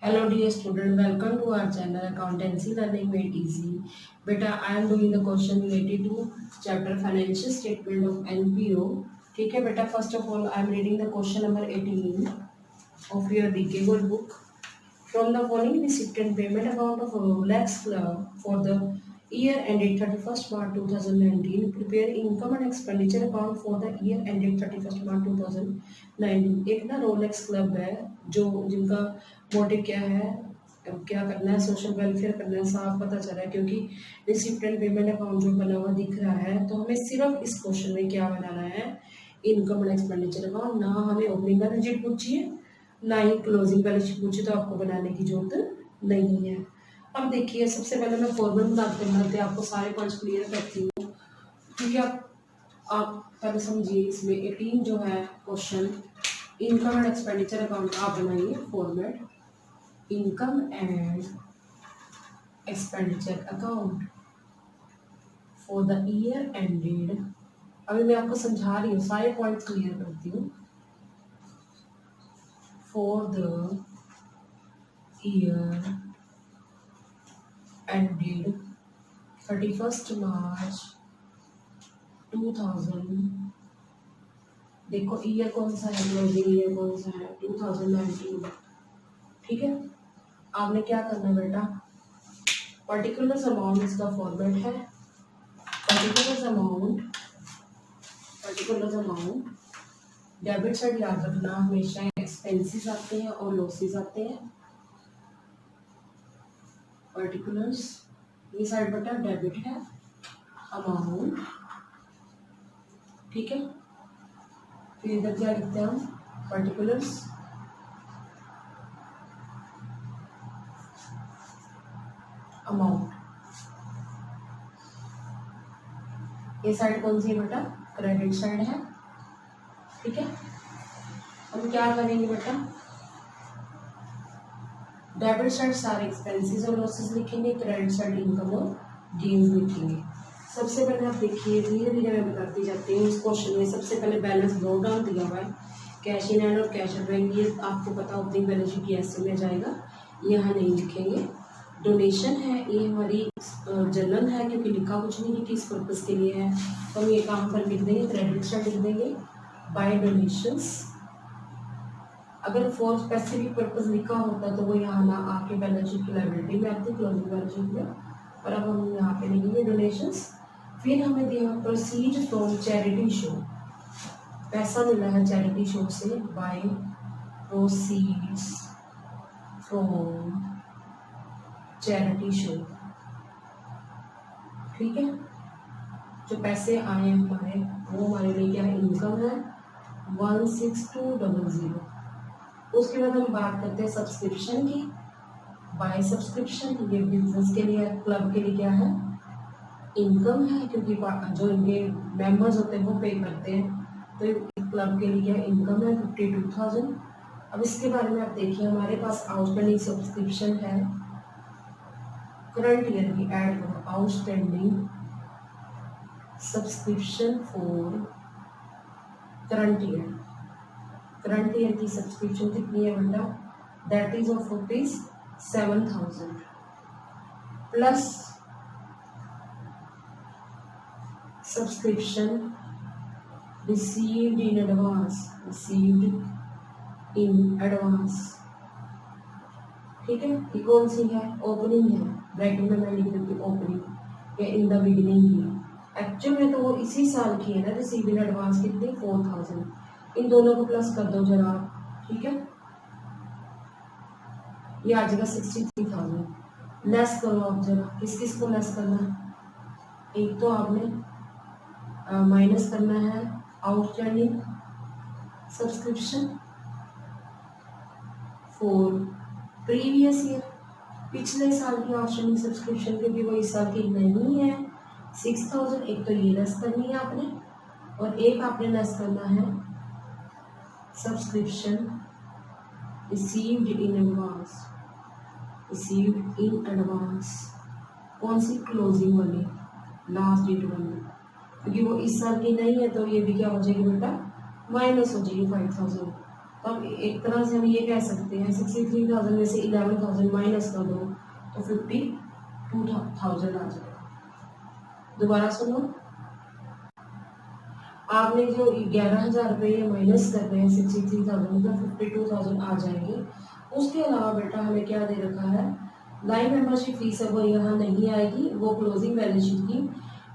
Hello dear student, welcome to our channel Accountancy Learning Made Easy. Beta, I am doing the question related to chapter Financial Statement of NPO. ठीक है बेटा, first of all I am reading the question number 18 of your DK Gold book. From the following receipt and payment account of Rolex Club for the year ended 31st March 2019, prepare income and expenditure account for the year ended 31st March 2019. एक ना Rolex club है जो जिनका motive क्या है, क्या करना है, सोशल वेलफेयर करना है, साफ पता चला है क्योंकि रिसिप्ट एंड पेमेंट अकाउंट जो बना हुआ दिख रहा है। तो हमें सिर्फ इस क्वेश्चन में क्या बनाना है, इनकम एंड एक्सपेंडिचर अकाउंट। ना हमें ओपनिंग बैलेंस शीट पूछी है ना ही क्लोजिंग बैलेंस शीट पूछी, तो आपको बनाने की जरूरत नहीं है। अब देखिए, सबसे पहले मैं फॉर्मूला बनाते आपको सारे पॉइंट्स क्लियर करती हूँ। ठीक है, आप पहले समझिए। इसमें 18 जो है question, income and expenditure account आप बनाइए format income and expenditure account for the year ended. अभी मैं आपको समझा रही हूँ, सारे पॉइंट्स क्लियर करती हूँ। For the year ended 31st March 2000, देखो ईयर कौन सा है, क्लोजिंग ईयर कौन सा है, 2019। ठीक है, आपने क्या करना है बेटा, पर्टिकुलर्स अमाउंट इसका फॉर्मेट है। पर्टिकुलर्स अमाउंट डेबिट साइड याद रखना, हमेशा एक्सपेंसेस आते हैं और लॉसेस आते हैं। पर्टिकुलर्स ये साइड बेटा डेबिट है, अमाउंट। ठीक है, फिर इधर क्या लिखते हैं हम, पर्टिकुलर्स अमाउंट। ये साइड कौन सी है बेटा, क्रेडिट साइड है। ठीक है, हम क्या करेंगे बेटा, डेबिट साइड सारे एक्सपेंसेस और लॉसेस लिखेंगे, क्रेडिट साइड इनकम और गेन्स लिखेंगे। सबसे पहले आप देखिए, धीरे धीरे मैं बताती जाती हूँ। इस क्वेश्चन में सबसे पहले बैलेंस ब्रो डाउन दिया हुआ है, कैश इन हैंड और कैश एट बैंक। ये आपको पता ओपनिंग बैलेंस शीट ऐसे में जाएगा, यहाँ नहीं लिखेंगे। डोनेशन है, ये हमारी जनरल है क्योंकि लिखा कुछ नहीं कि किस पर्पज़ के लिए है, तो हम ये काम पर लिख देंगे, क्रेडिट साइड लिख देंगे बाय डोनेशंस। अगर फॉर स्पेसिफिक पर्पज़ लिखा होता तो वो यहाँ ना आके बैलेंस शीट की लायबिलिटी में आती, क्लोजिंग बैलेंस शीट में, पर अब हम यहाँ पे लिखेंगे डोनेशंस। फिर हमें दिया प्रोसीड फ्रॉम चैरिटी शो, पैसा मिला है चैरिटी शो से, by proceeds from charity show. ठीक है, जो पैसे आए हमारे वो हमारे लिए क्या है, इनकम है 16200। उसके बाद हम बात करते हैं सब्सक्रिप्शन की, बाय सब्सक्रिप्शन। ये बिजनेस के लिए, क्लब के लिए क्या है, इनकम है क्योंकि जो इनके मेंबर्स होते हैं वो पे करते हैं, तो क्लब के लिए क्या इनकम है 52,000। अब इसके बारे में आप देखिए, हमारे पास आउटस्टैंडिंग सब्सक्रिप्शन है करंट ईयर की, ऐड करो outstanding subscription for current year. Current year की सब्सक्रिप्शन कितनी है बेटा, that is of ₹7,000 plus subscription received in advance. ठीक है, ये कौन सी है, ओपनिंग है, ब्रैकेट में मैं लिख देती हूँ ओपनिंग या इन द बिगिनिंग की। एक्चुअल में तो वो इसी साल की है ना, रिसीव इन एडवांस कितनी 4,000। इन दोनों को प्लस कर दो जरा। ठीक है, ये आ जाएगा 63,000। लेस करो आप जरा, किस किस को लेस करना है, एक तो आपने माइनस करना है outstanding subscription for previous year, पिछले साल की आउटस्टैंडिंग सब्सक्रिप्शन, क्योंकि वो इस साल की नहीं है 6,000। एक तो ये लेस करनी है आपने, और एक आपने लेस करना है subscription received in advance. Received in advance कौन सी, क्लोजिंग वाली, लास्ट डेट वाली, क्योंकि वो इस साल की नहीं है, तो ये भी क्या हो जाएगी बेटा, माइनस हो जाएगी 5,000। तो हम एक तरह से हम ये कह सकते हैं 63,000 में से 11,000 माइनस कर दो तो 52,000 आ जाएगा। दोबारा सुनो, आपने जो 11,000 रुपये माइनस कर रहे हैं 63,000 मतलब 52,000 आ जाएंगे। उसके अलावा बेटा हमें क्या दे रखा है, लाइव मेंबरशिप फीस है वो यहाँ नहीं आएगी, वो क्लोजिंग बैलेंस शीट की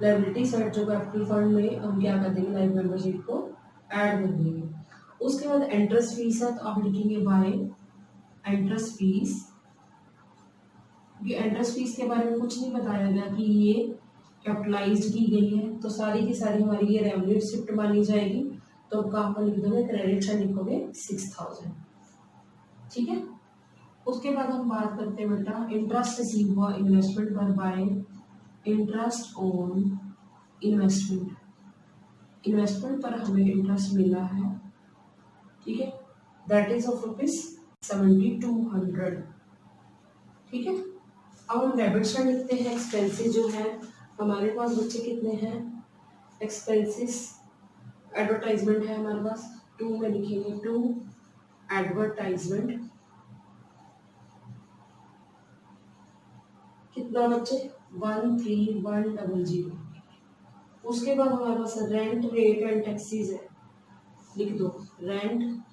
लायबिलिटी साइड जो कैपिटल फंड में हम क्या कर देंगे, लाइव मेंबरशिप को ऐड कर देंगे। उसके बाद इंटरेस्ट फीस है तो आप लिखेंगे बाय इंटरेस्ट फीस। ये इंटरेस्ट फीस के बारे में कुछ नहीं बताया गया कि ये कैपिटलाइज्ड की गई है, तो सारी की सारी हमारी ये रेवेन्यू शिफ्ट मानी जाएगी। तो आप लिख दोगे क्रेडिट साइड लिखोगे 6,000। ठीक है। उसके बाद हम बात करते हैं बेटा इंटरेस्ट रिसीव हुआ इन्वेस्टमेंट पर bye interest on investment. Investment पर हमें इंटरेस्ट मिला है, ठीक है, दैट इज ऑफ ₹7,200। ठीक है। अब हम डेबिट साइड लिखते हैं, एक्सपेंसेस जो है हमारे पास बच्चे कितने हैं, एक्सपेंसेस एडवर्टाइजमेंट है हमारे पास 2 में लिखेंगे 2 एडवर्टाइजमेंट कितना बच्चे 13,100। उसके बाद हमारे पास रेंट रेट एंड टैक्सीज है, लिख दो रेंट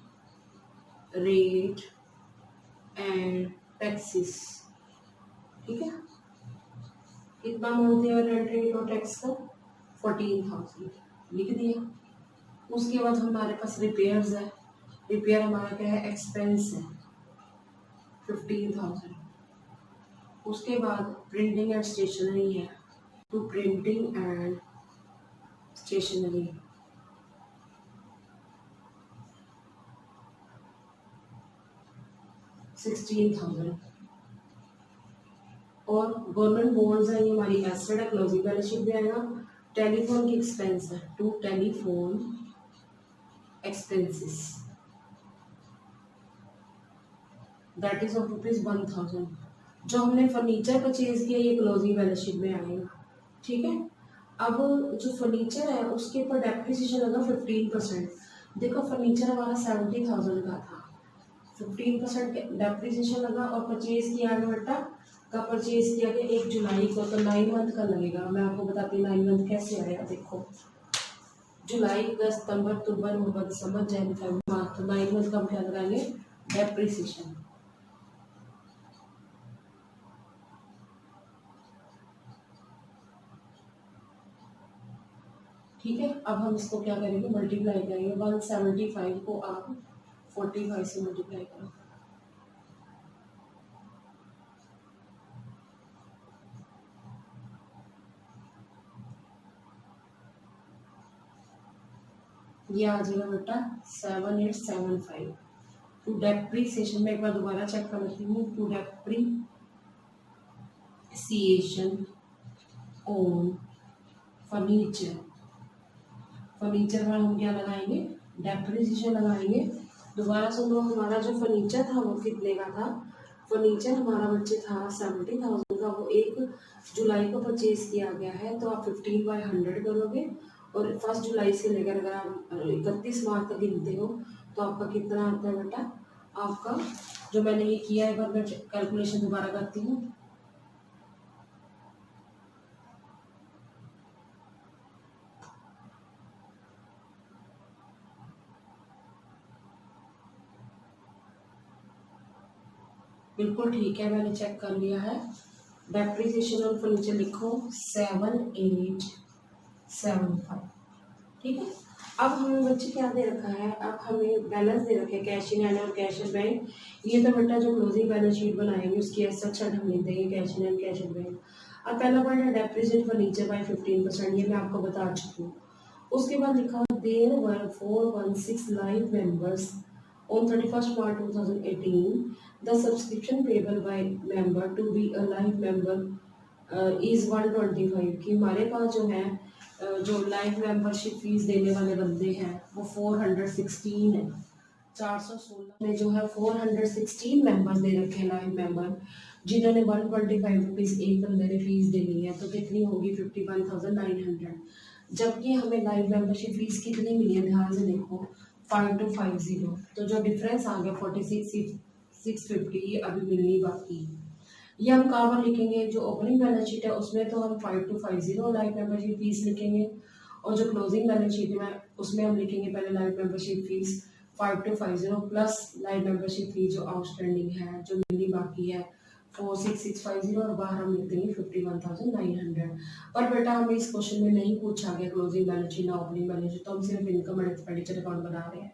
रेट एंड टैक्सीज। ठीक है। कितना मानते हैं रेंट रेट और टैक्स का 14,000 लिख दिया। उसके बाद हमारे पास रिपेयर्स है, रिपेयर हमारा क्या है एक्सपेंस है 15,000। उसके बाद प्रिंटिंग एंड स्टेशनरी है, टू प्रिंटिंग एंड स्टेशनरी 16,000। और गवर्नमेंट बॉन्ड्स है, ये हमारी एसेट है, क्लोजिंग बैलेंस शीट में आएगा। टेलीफोन की एक्सपेंस है, to telephone expenses that is of ₹1,000। जो हमने फर्नीचर परचेज किया ये क्लोजिंग बैलेंस शीट में आएगा। ठीक है। अब जो फर्नीचर है उसके ऊपर डेप्रिसिएशन लगा 15%। देखो फर्नीचर हमारा 70,000 का था, 15% डेप्रिसिएशन लगा और परचेज किया गया बेटा का परचेज किया गया 1 जुलाई को, तो 9 मंथ का लगेगा। मैं आपको बताती हूँ 9 मंथ कैसे आएगा। देखो जुलाई, अगस्त, सितंबर, अक्टूबर, नवंबर, दिसंबर, जनवरी, फरवरी, मार्च, तो 9 मंथ का हम क्या लगाएंगे डेप्रिसिएशन। ठीक है। अब हम इसको क्या करेंगे मल्टीप्लाई करेंगे, 175 को आप 45 से मल्टीप्लाई करो। ये आ जाएगा बेटा 7875। टू डेप्रीसिएशन में एक बार दोबारा चेक कर लेती हूँ, to depreciation on furniture, furniture में हम क्या लगाएंगे डेप्रीसिएशन लगाएंगे। दोबारा सुनो, हमारा जो फर्नीचर था वो कितने का था, फर्नीचर हमारा बच्चे था 70,000 का, वो 1 जुलाई को परचेज किया गया है। तो आप 15/100 करोगे और 1 जुलाई से लेकर अगर आप 31 मार्च तक गिनते हो तो आपका कितना आता है बेटा, आपका जो मैंने ये किया है, एक बार मैं कैलकुलेशन दोबारा करती हूँ। बिल्कुल ठीक है, मैंने चेक कर लिया है। डेप्रिसिएशन ऑन फर्नीचर लिखो 7875। ठीक है। अब हमें बच्चे क्या दे रखा है, अब हमें बैलेंस दे रखे कैश इन हैंड और कैश इन बैंक। ये तो बेटा जो क्लोजिंग बैलेंस शीट बनाएंगे उसकी एसेट साइड हम लिख देंगे cash in hand cash in bank. अब पहला पॉइंट है डेप्रिसिएट फर्नीचर बाय 15%, ये मैं आपको बता चुकी हूँ। उसके बाद लिखा हुआ there were 416 live members on 31st March 2018, the subscription payable by member to be a live member is 125। कि हमारे पास जो है जो लाइव मेंबरशिप फीस देने वाले बंदे हैं वो 416 है। 416 में जो है 416 मेंबर्स दे रखे हैं लाइव मेंबर, जिन्होंने 125 रुपीज़ एक बंदे ने फीस देनी है, तो कितनी होगी 51,900। जबकि हमें लाइव मेंबरशिप फीस कितनी मिली है ध्यान से देखो 5250, तो जो डिफरेंस आ गया 46,650 ये अभी मिलनी बाकी है। ये हम कहाँ पर लिखेंगे, जो ओपनिंग बैलेंस शीट है उसमें तो हम 5250 लाइफ मेंबरशिप फीस लिखेंगे, और जो क्लोजिंग बैलेंस शीट में उसमें हम लिखेंगे पहले life membership fees 5250 plus life membership fees जो आउटस्टैंडिंग है, जो मिलनी बाकी है 46650, और बाहर हम लिख देंगे 51,900। पर बेटा हमें इस क्वेश्चन में नहीं पूछा गया क्लोजिंग बैलेंस शीट ना ओपनिंग बैलेंस शीट, तो हम सिर्फ इनकम एंड एक्सपेंडिचर अकाउंट बना रहे हैं।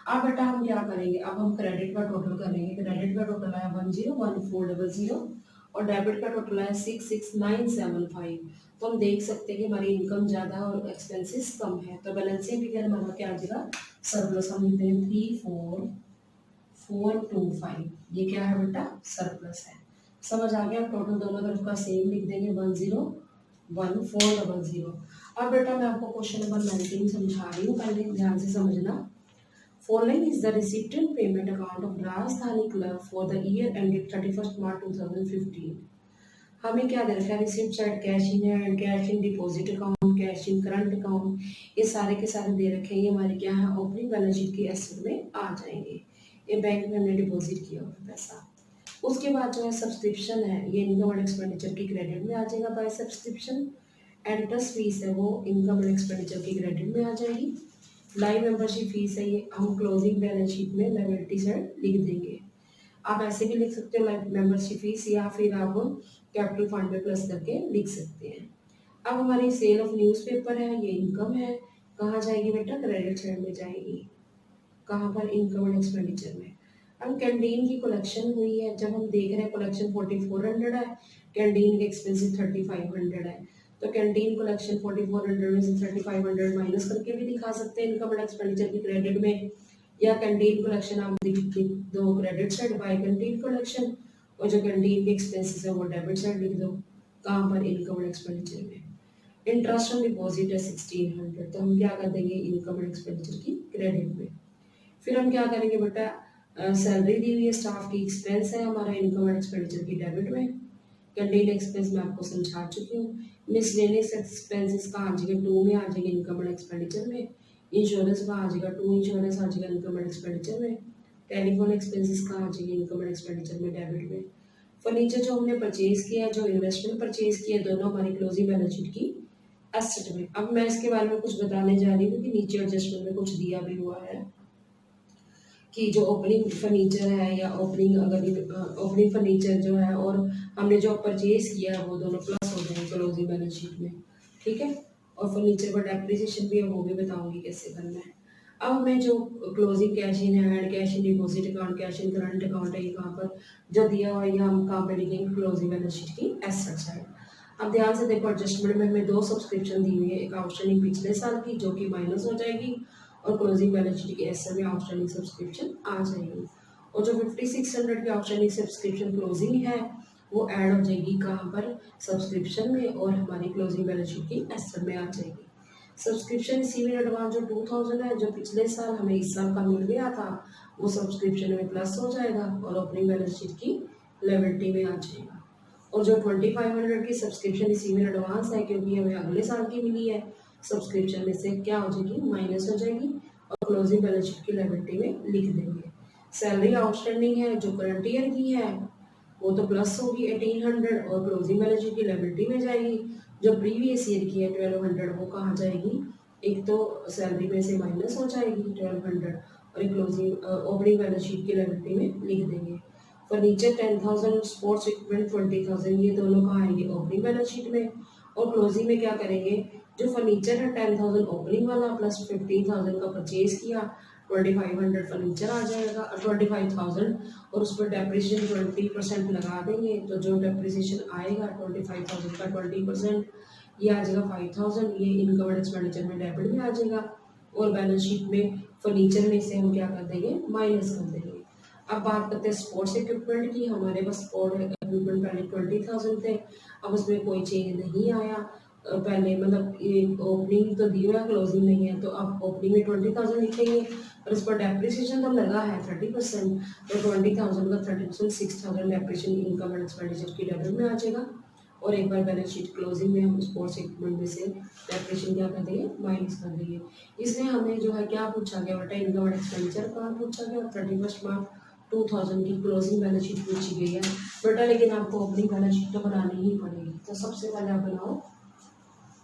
अब बेटा हम क्या करेंगे, अब हम क्रेडिट का टोटल करेंगे। क्रेडिट का टोटल है 101400 और डेबिट का टोटल है 66975। तो हम देख सकते हैं कि हमारी इनकम ज़्यादा है और एक्सपेंसेस कम है, तो बैलेंसिंग फिगर हमारा क्या आ जाएगा, सरप्लस। हम लिखते हैं 34425, ये क्या है बेटा, सरप्लस है। समझ आ गया, टोटल दोनों तरफ का सेम लिख देंगे 101400। अब बेटा मैं आपको क्वेश्चन नंबर 19 समझा रही हूँ, पहले ध्यान से समझना। Following is the receipt and payment account of Rajdhani Club for the year ended 31st March 2015। हमें क्या दे रखा है, रिसिप्ट साइड कैश इन है, cash in deposit account, cash in current account, ये सारे के सारे दे रखे हैं। ये हमारे क्या है, ओपनिंग बैलेंस शीट की एसेट में आ जाएंगे। ये बैंक में हमने डिपॉजिट किया हुआ पैसा। उसके बाद जो है सब्सक्रिप्शन है, ये इनकम एंड एक्सपेंडिचर की क्रेडिट में आ जाएगा बाय सब्सक्रिप्शन। एंट्रेंस फीस है वो इनकम एंड एक्सपेंडिचर की क्रेडिट में आ जाएगी। लाइव मेंबरशिप फीस है, ये हम क्लोजिंग बैलेंस शीट में लायबिलिटी साइड लिख देंगे। आप ऐसे भी लिख सकते हो लाइव मेंबरशिप फीस, या फिर आप कैपिटल फंड में प्लस करके लिख सकते हैं। अब हमारी सेल ऑफ न्यूज़पेपर है, ये इनकम है, कहाँ जाएगी बेटा, क्रेडिट साइड में जाएगी। कहाँ पर, इनकम एंड एक्सपेंडिचर में। अब कैंटीन की कलेक्शन हुई है, जब हम देख रहे हैं कलेक्शन 4400 है, कैंटीन के एक्सपेंसिस 3500 है, तो कैंटीन कलेक्शन 4400 में से 3500 माइनस करके भी दिखा सकते हैं इनकम एंड एक्सपेंडिचर की क्रेडिट में, या कैंटीन कलेक्शन आप लिख दो credit side by canteen collection, और जो कैंटीन के एक्सपेंसेस है वो डेबिट साइड लिख दो, कहाँ पर, इनकम एंड एक्सपेंडिचर में। इंटरेस्ट ऑन डिपॉजिट है 1600, तो हम क्या कर देंगे, इनकम एंड एक्सपेंडिचर की क्रेडिट में। फिर हम क्या करेंगे बेटा, सैलरी दी हुई है स्टाफ की, एक्सपेंस है हमारा इनकम एंड एक्सपेंडिचर की डेबिट में। कैंटीन एक्सपेंस मैं आपको समझा चुकी हूँ। मिसलेनियस एक्सपेंसेस का आ जाएगा 2 में, आ जाएगा इनकम एंड एक्सपेंडिचर में। इंश्योरेंस का आ जाएगा 2, इंश्योरेंस आ जाएगा इनकम एंड एक्सपेंडिचर में। टेलीफोन एक्सपेंसेस का आ जाएगा इनकम एंड एक्सपेंडिचर में डेबिट में। फर्नीचर जो हमने परचेज किया, जो इन्वेस्टमेंट परचेज किया, दोनों हमारी क्लोजिंग बैलेंस शीट की एसेट में। अब मैं इसके बारे में कुछ बताने जा रही हूँ कि नीचे एडजस्टमेंट में कुछ दिया भी हुआ है कि जो ओपनिंग फर्नीचर है, या ओपनिंग अगर ओपनिंग फर्नीचर जो है और हमने जो परचेज किया है वो दोनों प्लस हो जाएंगे क्लोजिंग बैलेंस शीट में, ठीक है। और फर्नीचर का डेप्रिसिएशन भी है, वो भी बताऊंगी कैसे करना है। अब हमें जो closing cash in hand, cash in deposit account, cash in current account है, ये कहाँ पर जो दिया हुआ है, ये हम कहाँ पर लिखेंगे, क्लोजिंग बैलेंस शीट की एसेट साइड। अब ध्यान से देखो, एडजस्टमेंट में हमें 2 सब्सक्रिप्शन दी हुई है, एक आउटस्टैंडिंग पिछले साल की जो कि माइनस हो जाएगी, और क्लोजिंग बैलेंस शीट की एसेट में आउटस्टैंडिंग सब्सक्रिप्शन आ जाएगी। और जो 5600 की आउटस्टैंडिंग सब्सक्रिप्शन क्लोजिंग है वो ऐड हो जाएगी कहाँ पर, सब्सक्रिप्शन में, और हमारी क्लोजिंग बैलेंस शीट की एसेट में आ जाएगी। सब्सक्रिप्शन रिसीव इन एडवांस जो 2000 है, जो पिछले साल हमें इस साल का मिल गया था, वो सब्सक्रिप्शन में प्लस हो जाएगा और ओपनिंग बैलेंस शीट की लायबिलिटी में आ जाएगा। और जो 2500 की सब्सक्रिप्शन रिसीव इन एडवांस है, क्योंकि हमें अगले साल की मिली है, सब्सक्रिप्शन में से क्या हो जाएगी, माइनस हो जाएगी, और क्लोजिंग बैलेंस शीट की लायबिलिटी में लिख देंगे। सैलरी आउटस्टैंडिंग है जो करंट ईयर की है वो तो प्लस होगी 1800, और क्लोजिंग बैलेंस शीट की लायबिलिटी में जाएगी। जो प्रीवियस ईयर की है 1200, वो कहाँ जाएगी, एक तो सैलरी में से माइनस हो जाएगी 1200, और एक क्लोजिंग ओपनिंग बैलेंस शीट की लायबिलिटी में लिख देंगे। फर्नीचर 10,000, स्पोर्ट्स इक्विपमेंट 20,000, ये दोनों कहाँ आएंगे, ओपनिंग बैलेंस शीट में। और क्लोजिंग में क्या करेंगे, जो फर्नीचर है 10,000 ओपनिंग वाला प्लस 15,000 का परचेज किया, 2500 फर्नीचर आ जाएगा, 25,000, और उस पर डेप्रिसिएशन 20% लगा देंगे, तो जो डेप्रिसिएशन आएगा 25,000 का 20% ये आ जाएगा 5,000, ये इनकम एंड एक्सपेंडिचर में डेबिट में आ जाएगा, और बैलेंस शीट में फर्नीचर में से हम क्या कर देंगे, माइनस कर देंगे। अब बात करते हैं स्पोर्ट्स इक्विपमेंट की। हमारे पास स्पोर्ट्स इक्विपमेंट पहले 20,000 थे, अब उसमें कोई चेंज नहीं आया। पहले मतलब ये ओपनिंग तो दी हुआ है, क्लोजिंग नहीं है, तो अब ओपनिंग में 20,000 लिखेंगे, और इस पर डेप्रिसिएशन तो लगा है 30%, तो 20,000 का 30% 6,000 डेप्रिसिएशन इनकम एंड एक्सपेंडिचर की डेबिट में आ जाएगा, और एक बार बैलेंस शीट क्लोजिंग में हम स्पोर्ट्स इक्विपमेंट में से डेप्रिसिएशन क्या कर देंगे, माइनस कर देंगे। इसमें हमें जो है क्या पूछा गया बेटा, इनकम एंड एक्सपेंडिचर का पूछा गया और 31 मार्च 2000 की क्लोजिंग बैलेंस शीट पूछी गई है बेटा, लेकिन आपको ओपनिंग बैलेंस शीट तो बनानी ही पड़ेगी। तो सबसे पहले आप बनाओ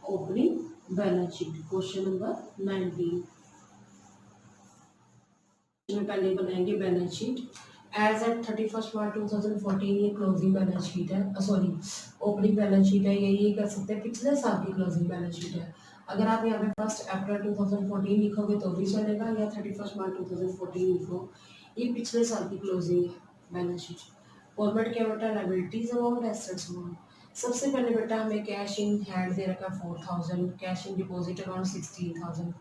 opening balance sheet, question number 19 में पहले बनाएंगे बैलेंस शीट एज एट 31 मार्च 2014। ये क्लोजिंग बैलेंस शीट है, सॉरी ओपनिंग बैलेंस शीट है, यही कर सकते हैं पिछले साल की क्लोजिंग बैलेंस शीट है। अगर आप यहाँ पे 1 अप्रैल 2014 लिखोगे तो भी चलेगा, या 31 मार्च 2014 लिखो, ये पिछले साल की क्लोजिंग है बैलेंस शीट। फॉर्मेट क्या बेटा, लायबिलिटीज अमाउंट, एसेट्स अमाउंट। सबसे पहले बेटा हमें कैश इन हैंड दे रखा 4000, cash in deposit account 16000,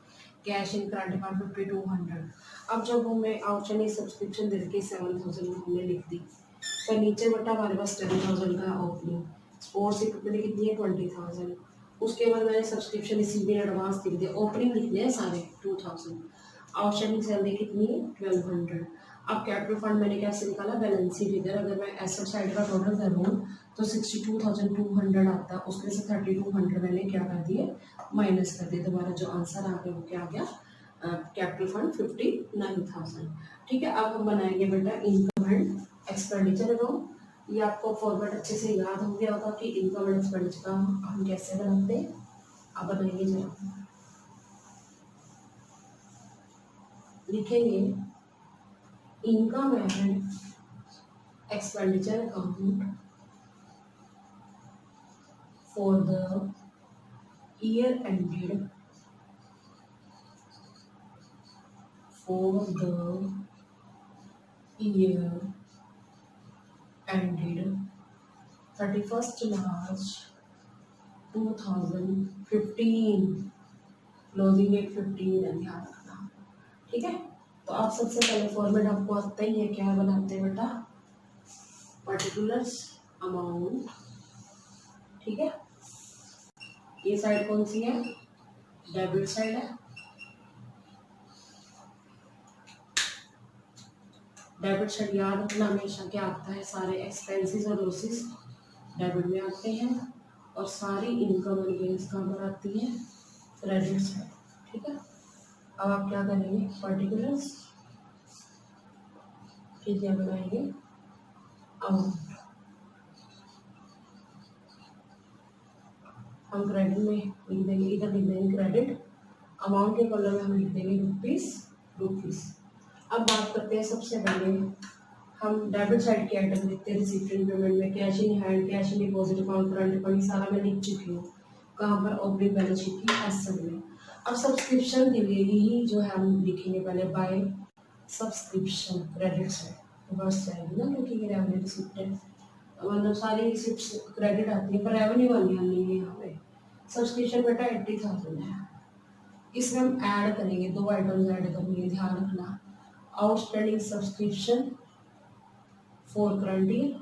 cash in current account 5200। अब जब हमें आउटस्टैंडिंग सब्सक्रिप्शन दे रखी 7000 हमने लिख दी, तो नीचे बेटा हमारे पास 10000 का ओपनिंग, स्पोर्ट्स इक्विपमेंट कितनी है 20000, उसके बाद मैंने सब्सक्रिप्शन रिसीव इन एडवांस लिख दिया, ओपनिंग लिखने हैं सारे 2000, आउटस्टैंडिंग सैलरी कितनी है 1200। अब कैपिटल फंड मैंने कैसे निकाला, बैलेंस शीट इधर, अगर मैं एसेट साइड का टोटल करूँ तो 62200 आता है, उसमें से 3200 मैंने क्या कर दिए, माइनस कर दिए। दोबारा जो आंसर आ गया वो क्या आ गया, कैपिटल फंड 59000। ठीक है, अब हम बनाएंगे बेटा इनकम एंड एक्सपेंडिचर अकाउंट। ये आपको फॉर्मेट अच्छे से याद हो गया होगा कि इनकम एंड एक्सपेंडिचर का हम कैसे बनाते हैं। अब बनाएंगे जरा, लिखेंगे income and expenditure account for the year ended, for the year ended 31st March 2015, closing date 15 है, ध्यान रखना। ठीक है, तो आप सबसे पहले फॉर्मेट आपको आता ही है, क्या बनाते हैं बेटा, पर्टिकुलर्स अमाउंट। ठीक है, ये साइड कौन सी है, डेबिट साइड है। डेबिट साइड याद रखना हमेशा क्या आता है, सारे एक्सपेंसेस और लॉसेस डेबिट में आते हैं, और सारी इनकम और गेन्स कहाँ पर आती है, क्रेडिट साइड। ठीक है, अब आप क्या करेंगे, पर्टिकुलर्स की क्या बनाएंगे, अमाउंट। हम क्रेडिट में लिख देंगे, इधर लिख देंगे क्रेडिट, अमाउंट के कॉलम में हम लिख देंगे रुपीस। अब बात करते हैं, सबसे पहले हम डेबिट साइड के आइटम लिखते हैं। रिसीप्ट इन पेमेंट में cash in hand, cash in deposit account, current account, सारा मैं लिख चुकी हूँ। कहाँ पर, ओपनिंग बैलेंस शीट की एसेट में। अब सब्सक्रिप्शन के लिए ही जो है हम लिखेंगे पहले by subscription, credit side reverse जाएगी ना, क्योंकि ये रेवेन्यू रिसिप्ट है, मतलब सारी रिसिप्ट क्रेडिट आती है, पर रेवेन्यू वाली आनी है यहाँ पे। सब्सक्रिप्शन बेटा 80,000 है, इसमें हम ऐड करेंगे, दो आइटम्स ऐड करेंगे, ध्यान रखना, outstanding subscription for current year,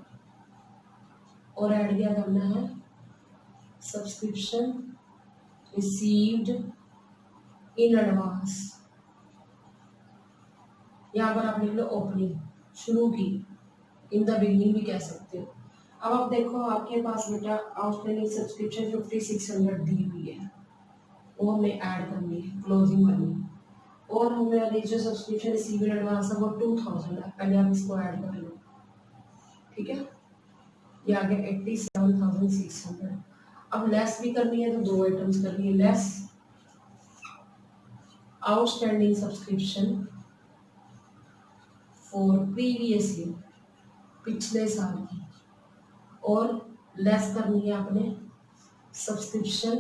और ऐड क्या करना है, सब्सक्रिप्शन रिसीव्ड इन एडवांस। यहाँ पर आप लिख लो ओपनिंग, शुरू की, इन द बिगनिंग भी कह सकते हो। अब आप देखो आपके पास बेटा आउटस्टैंडिंग सब्सक्रिप्शन 5600 दी हुई है, वो हमें ऐड करनी है क्लोजिंग वाली, और हमें जो सब्सक्रिप्शन रिसीव इन एडवांस है वो 2000 है, पहले आप इसको ऐड कर लो। ठीक है, ये आ गया 87,600। अब लेस भी करनी है तो दो आइटम्स करनी है, less outstanding subscription for previous year, पिछले साल की, और लेस करनी है आपने सब्सक्रिप्शन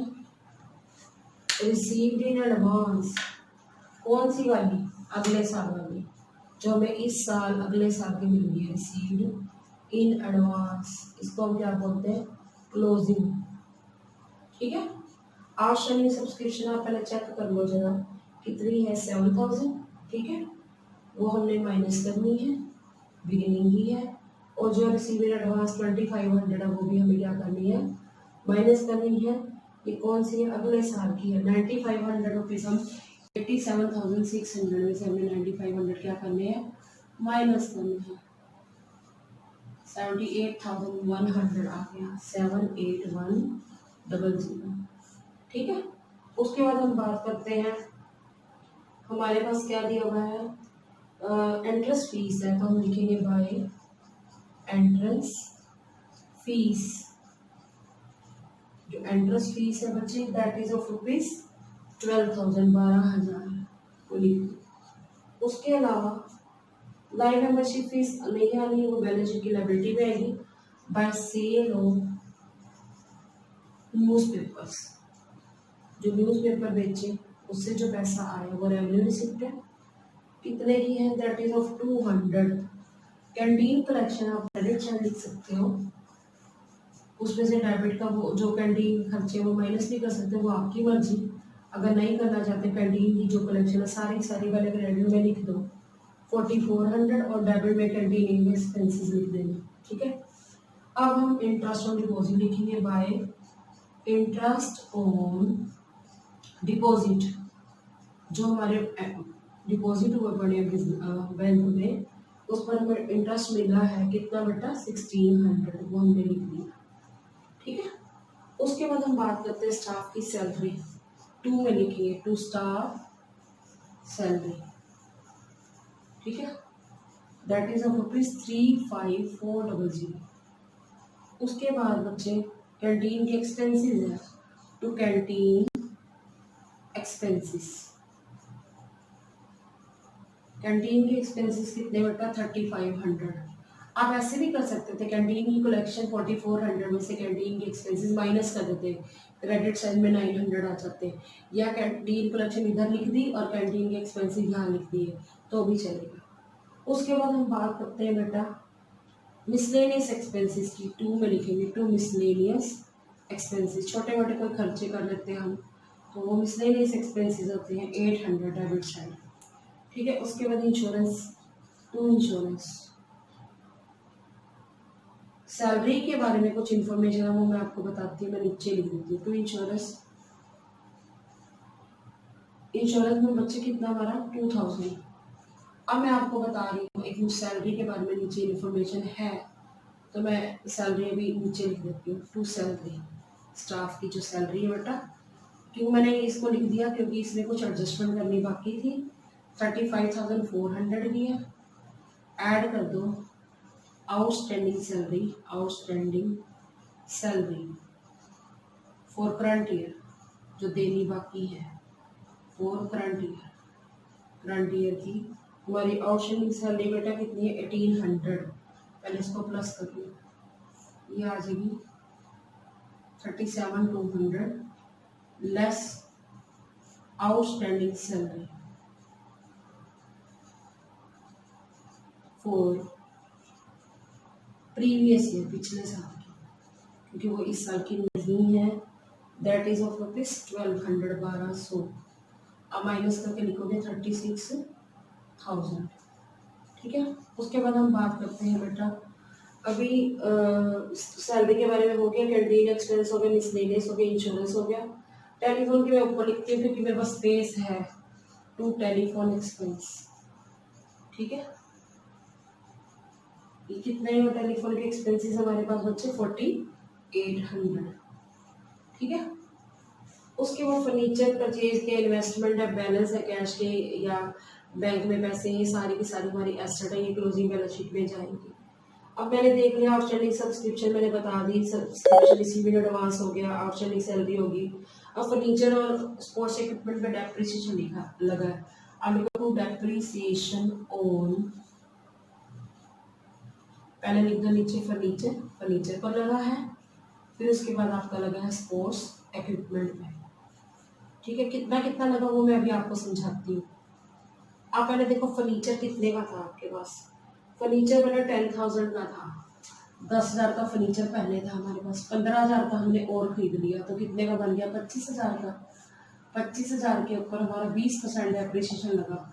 रिसीव्ड इन एडवांस, कौन सी वाली, अगले साल वाली, जो हमें इस साल अगले साल की मिल रही है, रिसीव्ड इन एडवांस, इसको हम क्या बोलते हैं, क्लोजिंग। ठीक है, आउटस्टैंडिंग सब्सक्रिप्शन आप पहले चेक कर लो जरा कितनी है, 7000। ठीक है, वो हमने माइनस करनी है, बिगिनिंग ही है, और जो रिसीव इन एडवांस 2500 है वो भी हमें क्या करनी है, माइनस करनी है। ये कौन सी है, अगले साल की है, 9500 रुपीज़ हम 87,600 में से हमें 9500 क्या करने हैं, माइनस करने हैं। 78,100 आ गया, 78100। ठीक है। उसके बाद हम बात करते हैं, हमारे पास क्या दिया हुआ है, एंट्रेंस फीस है, तो हम लिखेंगे बाय एंट्रेंस फीस। जो एंट्रेंस फीस है बच्चे दैट इज ऑफ रुपीज 12,000, 12,000 को लिख दो। उसके अलावा लाइन मेंबरशिप फीस नहीं आनी है, वो बैलेंस शीट की लायबिलिटी में आएगी। बाय सेल ऑफ न्यूज़पेपर्स, जो न्यूज़पेपर बेचे उससे जो पैसा आया वो रेवेन्यू रिसिप्ट है। कितने की है, that is of 200। Canteen collection आप क्रेडिट साइड लिख सकते हो, उसमें से डेबिट का वो जो कैंटीन खर्चे वो माइनस भी कर सकते हो, वो आपकी मर्जी। अगर नहीं करना चाहते कैंटीन की जो कलेक्शन है सारी वाले क्रेडिट में लिख दो 4400 और डेबिट में कैंटीन एक्सपेंसेस लिख देंगे। ठीक है। अब हम इंटरेस्ट ऑन डिपॉजिट लिखेंगे बाय इंटरेस्ट ऑन डिपॉजिट। जो हमारे डिपॉजिट हुए पड़े बैंक में उस पर हमें इंटरेस्ट मिला है कितना बेटा, 1600, वो हमने लिख दिया। ठीक है। उसके बाद हम बात करते हैं स्टाफ की सैलरी, 2 में लिखेंगे, 2 स्टाफ सैलरी। ठीक है, दैट इज ऑफ रुपीज 35,400। उसके बाद बच्चे कैंटीन के एक्सपेंसेस है, टू कैंटीन एक्सपेंसेस। कैंटीन के एक्सपेंसेस कितने बेटा, 3500। आप ऐसे भी कर सकते थे, कैंटीन की कलेक्शन 4400 में से कैंटीन के एक्सपेंसेस माइनस कर देते, क्रेडिट साइड में 900 आ जाते, या कैंटीन कलेक्शन इधर लिख दी और कैंटीन के एक्सपेंसेस यहाँ लिख दिए तो भी चलेगा। उसके बाद हम बात करते हैं बेटा मिसलेनियस एक्सपेंसेस की, 2 में लिखेंगे, 2 मिसलेनियस एक्सपेंसेस। छोटे मोटे कोई खर्चे कर लेते हैं हम, तो वो मिसलेनियस एक्सपेंसेस होते हैं 800 डेबिट साइड। ठीक है। उसके बाद इंश्योरेंस, 2 इंश्योरेंस। सैलरी के बारे में कुछ इन्फॉर्मेशन है वो मैं आपको बताती हूँ, मैं नीचे लिख देती हूँ। 2 इंश्योरेंस, इंश्योरेंस में बच्चे कितना हमारा 2000। अब मैं आपको बता रही हूँ एक सैलरी के बारे में नीचे इन्फॉर्मेशन है, तो मैं सैलरी अभी नीचे लिख देती हूँ। 2 सैलरी, स्टाफ की जो सैलरी है बेटा, क्यों मैंने इसको लिख दिया, क्योंकि इसमें कुछ एडजस्टमेंट करनी बाकी थी। 35,400 की है, ऐड कर दो outstanding salary, outstanding salary for current year, जो देनी बाकी है for current year. Current year की हमारी आउटस्टैंडिंग सैलरी बेटा कितनी है, 1800। पहले इसको प्लस कर लो, ये आ जाएगी 37,200 less outstanding salary for previous year, पिछले साल की, क्योंकि वो इस साल की नहीं है। That is of rupees 1200, 1200। अब माइनस करके लिखोगे 36,000। ठीक है। उसके बाद हम बात करते हैं बेटा, अभी सैलरी के बारे में हो गया, कैंटीन एक्सपेंस हो गया, मिसलेनियस हो गया, इंश्योरेंस हो गया। टेलीफोन की मैं ऊपर लिखती हूँ क्योंकि मेरे पास स्पेस है, 2 टेलीफोन एक्सपेंस। ठीक है। ये कितने हैं टेलीफोन के एक्सपेंसेस हमारे पास बच्चे, 4800। ठीक है। उसके बाद फर्नीचर परचेज के, इन्वेस्टमेंट है, बैलेंस है कैश के या बैंक में पैसे, ये सारी की सारी हमारी एसेट है, ये क्लोजिंग बैलेंस शीट में जाएंगी। अब मैंने देख लिया आउटस्टैंडिंग सब्सक्रिप्शन मैंने बता दी, सब्सक्रिप्शन रिसीव्ड एडवांस हो गया, आउटस्टैंडिंग सैलरी होगी। अब फर्नीचर और स्पोर्ट्स इक्विपमेंट में डेप्रिसिएशन लिखा लगा है, अब लिखो डेप्रिसिएशन ऑन, पहले लिख दो नीचे फर्नीचर, फर्नीचर पर लगा है, फिर उसके बाद आपका लगा है स्पोर्ट्स इक्विपमेंट में। ठीक है। कितना कितना लगा वो मैं अभी आपको समझाती हूँ। आप पहले देखो फर्नीचर कितने का था आपके पास, फर्नीचर पहले 10,000 का था, 10,000 का फर्नीचर पहले था हमारे पास, 15,000 का हमने और खरीद लिया तो कितने का बन गया, 25,000 का। 25,000 के ऊपर हमारा 20% डेप्रिसिएशन लगा,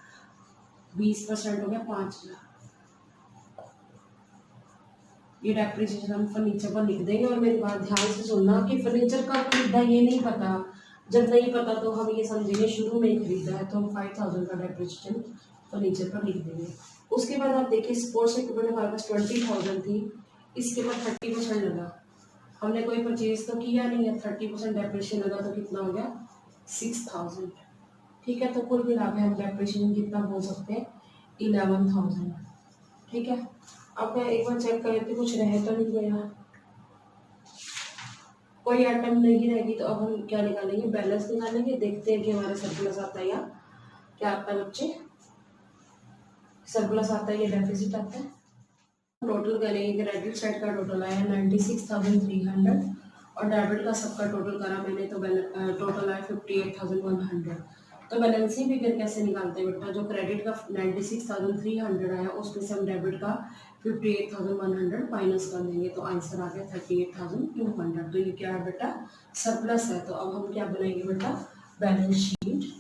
20% हो गया 5,000। ये डेप्रिसिएशन हम फर्नीचर पर लिख देंगे। और मेरी बात ध्यान से सुनना कि फर्नीचर कब खरीदा ये नहीं पता, जब नहीं पता तो हम ये समझेंगे शुरू में ही खरीदा है, तो हम 5,000 का डेप्रिसिएशन फर्नीचर पर लिख देंगे। उसके बाद आप देखिए स्पोर्ट्स इक्विपमेंट हमारे पास 20,000 थी, इसके ऊपर 30% लगा, हमने कोई परचेज तो किया नहीं है, 30% डेप्रिसिएशन लगा तो कितना हो गया 6000। ठीक है, तो कुल मिला के हम डेप्रिसिएशन कितना बोल सकते हैं 11000। ठीक है, अब मैं एक बार चेक कर लेती हूँ कुछ रह तो नहीं गया, कोई आइटम नहीं रहेगी। तो अब हम क्या निकालेंगे, बैलेंस निकालेंगे, देखते हैं कि हमारा सरप्लस आता है या क्या आता है बच्चे, सरप्लस आता है या डेफिसिट आता है। टोटल करेंगे, क्रेडिट साइड का टोटल आया 96,300 और डेबिट का सबका टोटल करा मैंने तो टोटल आया 58,100। तो बैलेंसिंग फिगर कैसे निकालते हैं बेटा, जो क्रेडिट का 96,300 आया उसमें से हम डेबिट का 58,100 माइनस कर देंगे, तो आंसर आ गया 38,200। तो ये क्या है बेटा, सरप्लस है। तो अब हम क्या बनाएंगे बेटा, बैलेंस शीट।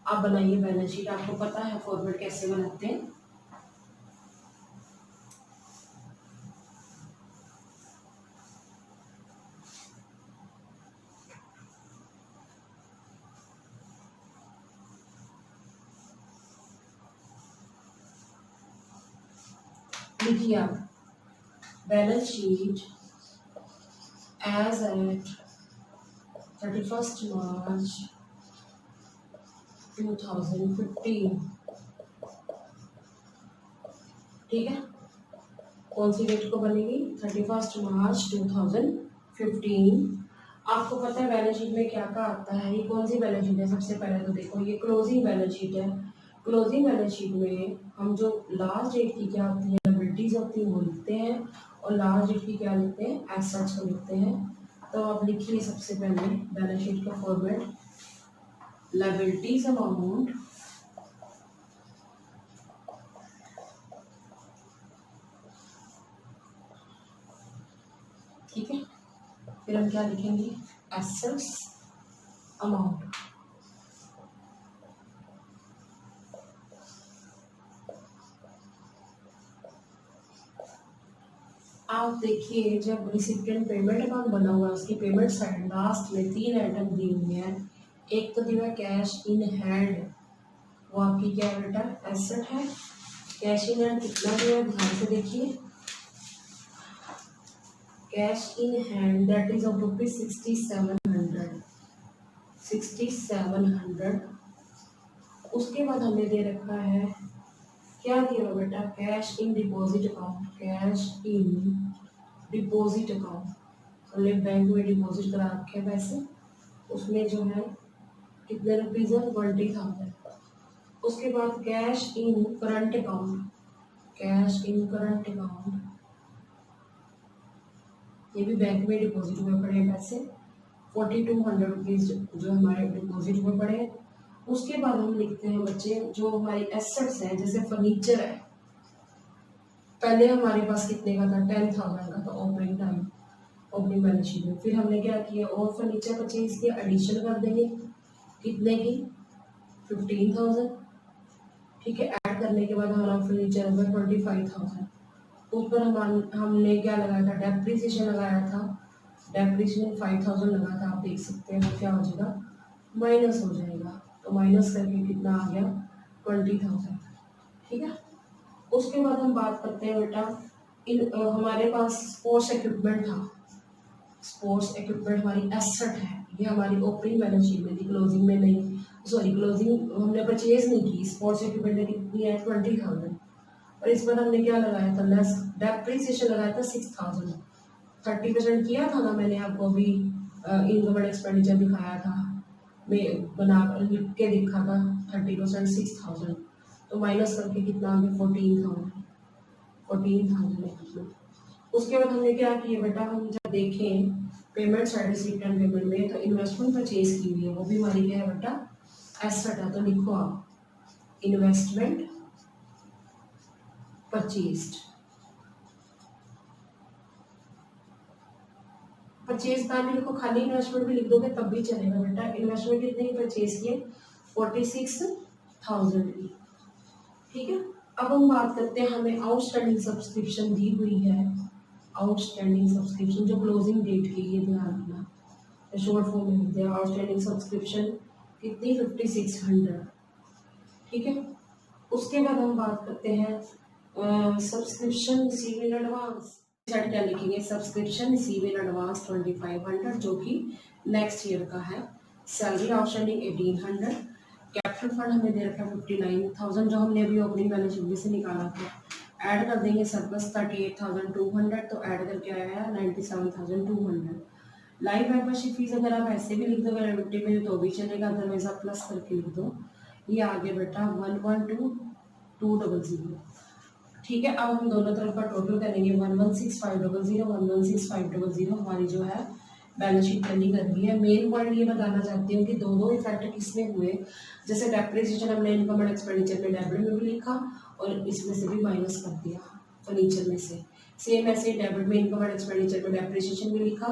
आप बनाइए बैलेंस शीट, आपको पता है फॉर्मेट कैसे बनाते हैं। लिखिए आप, balance sheet as at 31st March 2015। ठीक है, कौन सी डेट को बनेगी, 31st March 2015। आपको पता है बैलेंस शीट में क्या क्या आता है, ये कौन सी बैलेंस शीट है, सबसे पहले तो देखो ये क्लोजिंग बैलेंस शीट है। क्लोजिंग बैलेंस शीट में हम जो लास्ट डेट की क्या होती है लायबिलिटीज होती है वो लिखते हैं, और लास्ट डेट की क्या लिखते हैं एसेट्स को लिखते हैं। तो आप लिखिए सबसे पहले बैलेंस शीट का फॉर्मेट, लायबिलिटीज अमाउंट ठीक है, फिर हम क्या लिखेंगे एसेट्स अमाउंट। आप देखिए जब रिसिपिएंट पेमेंट अकाउंट बना हुआ है उसकी पेमेंट साइड लास्ट में 3 आइटम दी हुई है। एक तो दिया कैश इन हैंड, वो आपकी क्या है बेटा एसेट है। कैश इन हैंड कितना दिया है ध्यान से देखिए, cash in hand that is of rupees 6700। उसके बाद हमने दे रखा है क्या दिया बेटा, cash in deposit account. Cash in deposit account, हमने बैंक में डिपॉजिट करा रखे हैं पैसे, उसमें जो है कितने रुपीज है 20,000। उसके बाद cash in current account, cash in current account, ये भी बैंक में डिपॉजिट हुए पड़े हैं पैसे 4200 रुपीज जो हमारे डिपॉजिट हुए पड़े हैं। उसके बाद हम लिखते हैं बच्चे जो हमारी एसेट्स है, जैसे फर्नीचर है, पहले हमारे पास कितने का था 10,000 का था opening time, opening balance sheet में। फिर हमने क्या किया और फर्नीचर परचेज किया, एडिशन कर देंगे कितने की 15,000। ठीक है, ऐड करने के बाद हमारा फर्नीचर होगा 25,000। ऊपर हमने क्या लगाया था डेप्रिसिएशन लगाया था, डेप्रिसिएशन 5,000 लगा था, आप देख सकते हैं वो क्या हो जाएगा माइनस हो जाएगा। तो माइनस करके कितना आ गया 20,000। ठीक है, उसके बाद हम बात करते हैं बेटा हमारे पास स्पोर्ट्स इक्विपमेंट था। स्पोर्ट्स इक्विपमेंट हमारी एसेट है, ये हमारी ओपनिंग बैलेंस शीट में थी, क्लोजिंग में नहीं, सॉरी क्लोजिंग हमने परचेज नहीं की। स्पोर्ट्स इक्विपमेंट कितनी है 20,000, और इस पर हमने क्या लगाया था लेस डेप्रिसिएशन लगाया था 6,000। 30% किया था ना मैंने आपको अभी इनकम एंड एक्सपेंडिचर दिखाया था, मैं बना लिख के दिखा था 30% 6,000। तो माइनस करके कितना आ गया 14,000। उसके बाद हमने क्या किया बेटा, हम जब देखें payment side receipt and payment में तो इन्वेस्टमेंट परचेज की हुई है, वो भी हमारी क्या है बेटा एसेट है। तो लिखो आप इन्वेस्टमेंट परचेज्ड, परचेज का भी लिखो, खाली इन्वेस्टमेंट भी लिख दोगे तब भी चलेगा बेटा। इन्वेस्टमेंट कितने की परचेज किए 46,000 की। ठीक है, अब हम बात करते हैं हमें आउटस्टैंडिंग सब्सक्रिप्शन दी हुई है, आउटस्टैंडिंग सब्सक्रिप्शन जो क्लोजिंग डेट की, ये ध्यान रखना शॉर्ट फॉर्म में लिखते हैं आउटस्टैंडिंग सब्सक्रिप्शन कितनी 5600। ठीक है, उसके बाद हम बात करते हैं subscription receive in advance. Side क्या लिखेंगे, सब्सक्रिप्शन रिसीव इन एडवांस 2500 जो कि नेक्स्ट ईयर का है, सैलरी आउटस्टैंडिंग 1800, कैपिटल फंड हमें दे रखा है 59,000 जो हमने अभी ओपनिंग बैलेंस शीट में से निकाला था, ऐड कर देंगे सरप्लस 38,200 तो ऐड करके आया है 97,200। लाइव मेंबरशिप फीस अगर आप ऐसे भी लिख दो वैलिडिटी में तो भी चलेगा, अदरवाइज आप प्लस करके लिख दो। ये आगे बेटा 112,200। ठीक है, अब हम दोनों तरफ का टोटल करेंगे 116,500 116,500 हमारी जो है बैलेंस शीट करनी करनी है। मेन पॉइंट ये बताना चाहती हूँ कि दो इफेक्ट किसमें हुए, जैसे डेप्रिसिएशन हमने इनकम एंड एक्सपेंडिचर में डेबिट में भी लिखा और इसमें से भी माइनस कर दिया फर्नीचर में से, सेम ऐसे डेबिट में इनकम एंड एक्सपेंडिचर में डेप्रिसिएशन भी लिखा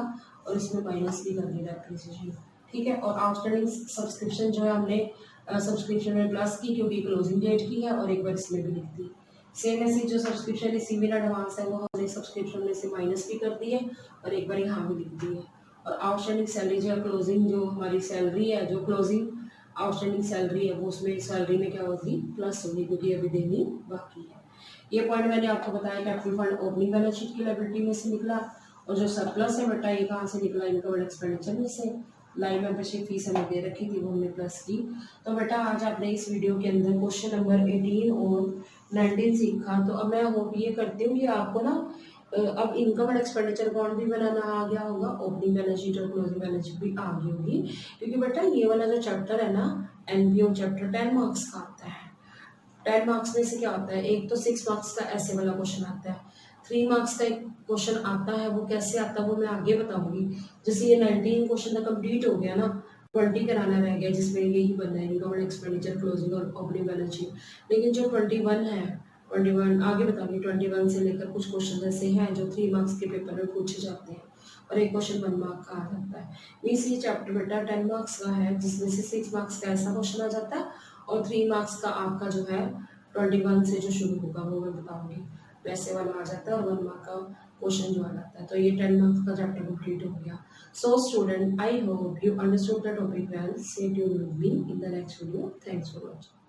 और इसमें माइनस भी कर दिया डेप्रिसिएशन। ठीक है, और आउटस्टैंडिंग सब्सक्रिप्शन जो है हमने सब्सक्रिप्शन में प्लस की क्योंकि क्लोजिंग डेट की है और एक बार इसमें भी लिख दी। सेम ऐसे जो सब्सक्रिप्शन रिसीव इन एडवांस है वो हमने सब्सक्रिप्शन में से माइनस भी कर दी है और एक बार यहाँ भी लिख दी है। और आउटस्टैंडिंग सैलरी जो है क्लोजिंग जो हमारी सैलरी है, जो क्लोजिंग आउटस्टैंडिंग सैलरी है वो उसमें सैलरी में क्या होगी, प्लस होगी क्योंकि अभी देनी बाकी है। ये पॉइंट मैंने आपको बताया capital fund opening balance sheet की लायबिलिटी में से निकला और जो सरप्लस है बेटा ये कहाँ से निकला, इनकम एंड एक्सपेंडिचर में से। लाइव मेंबरशिप फीस हमें दे रखी थी वो हमने प्लस की। तो बेटा आज आपने इस वीडियो के अंदर क्वेश्चन नंबर 18 और 19 सीखा। तो अब मैं होप ये करती हूँ कि आपको ना अब इनकम एंड एक्सपेंडिचर अकाउंट भी बनाना आ गया होगा, ओपनिंग बैलेंस शीट और क्लोजिंग बैलेंस शीट भी आ गई होगी, क्योंकि बेटा ये वाला जो चैप्टर है ना एनपीओ चैप्टर 10 मार्क्स का आता है। 10 मार्क्स में से क्या आता है, एक तो 6 मार्क्स का ऐसे वाला क्वेश्चन आता है, 3 मार्क्स का एक क्वेश्चन आता है, वो कैसे आता है वो मैं आगे बताऊंगी। जैसे ये 19 क्वेश्चन तक कंप्लीट हो गया ना, 20 कराना रह गया जिसमें यही बनना है इनकम एंड एक्सपेंडिचर क्लोजिंग और ओपनिंग बैलेंस शीट। लेकिन जो 21 है, 21 आगे बताऊंगी, 21 से लेकर कुछ क्वेश्चन ऐसे हैं जो 3 मार्क्स के पेपर में पूछे जाते हैं और एक क्वेश्चन 1 मार्क का आ जाता है। मीन्स ये चैप्टर बेटा 10 मार्क्स का है जिसमें से 6 मार्क्स का ऐसा क्वेश्चन आ जाता है और 3 मार्क्स का आपका जो है 21 से जो शुरू होगा वो मैं बताऊंगी, वैसे वाला आ जाता है और 1 मार्क का क्वेश्चन जो आ जाता है। तो ये 10 मार्क्स का चैप्टर कंप्लीट हो गया। So student, I hope you understood the topic well. Stay tuned with me in the next video. Thanks for watching.